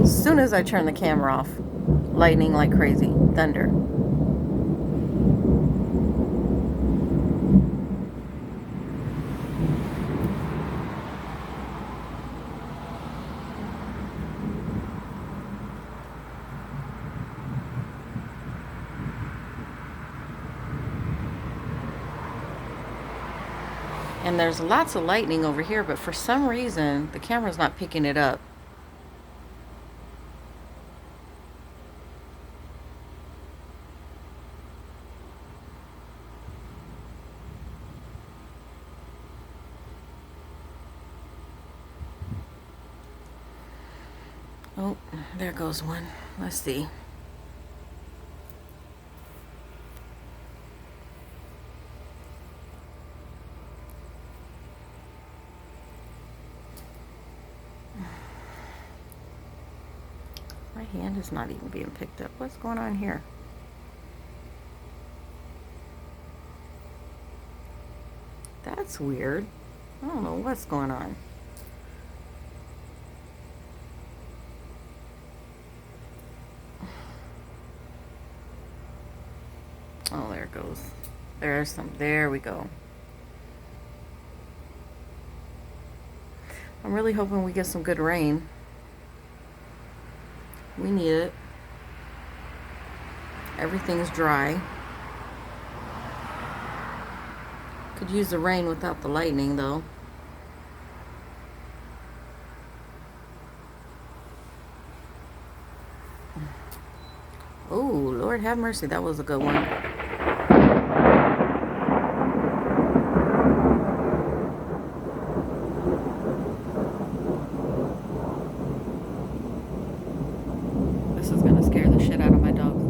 As soon as I turn the camera off, lightning like crazy, thunder. And there's lots of lightning over here, but for some reason, the camera's not picking it up. Oh, there goes one. Let's see. My hand is not even being picked up. What's going on here? That's weird. I don't know what's going on. Oh, there it goes. There's some. There we go. I'm really hoping we get some good rain. We need it. Everything's dry. Could use the rain without the lightning, though. Oh, Lord have mercy. That was a good one. This is gonna scare the shit out of my dogs.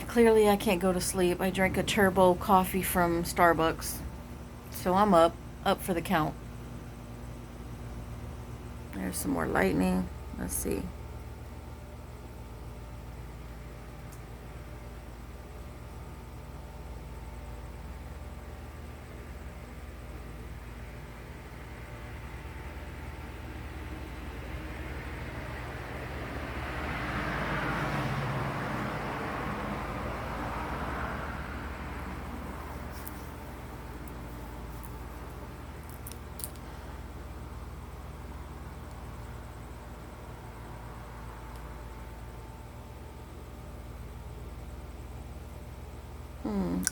Clearly I can't go to sleep. I drank a turbo coffee from Starbucks. So I'm up for the count. There's some more lightning. Let's see.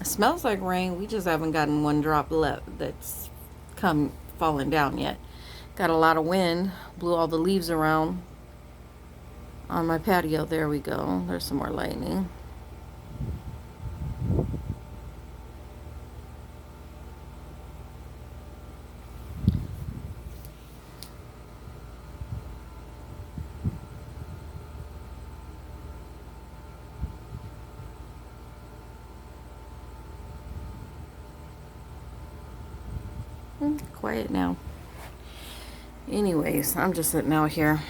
It smells like rain. We just haven't gotten one drop left that's come falling down yet. Got a lot of wind. Blew all the leaves around on my patio. There we go. There's some more lightning. Quiet now. Anyways, I'm just sitting out here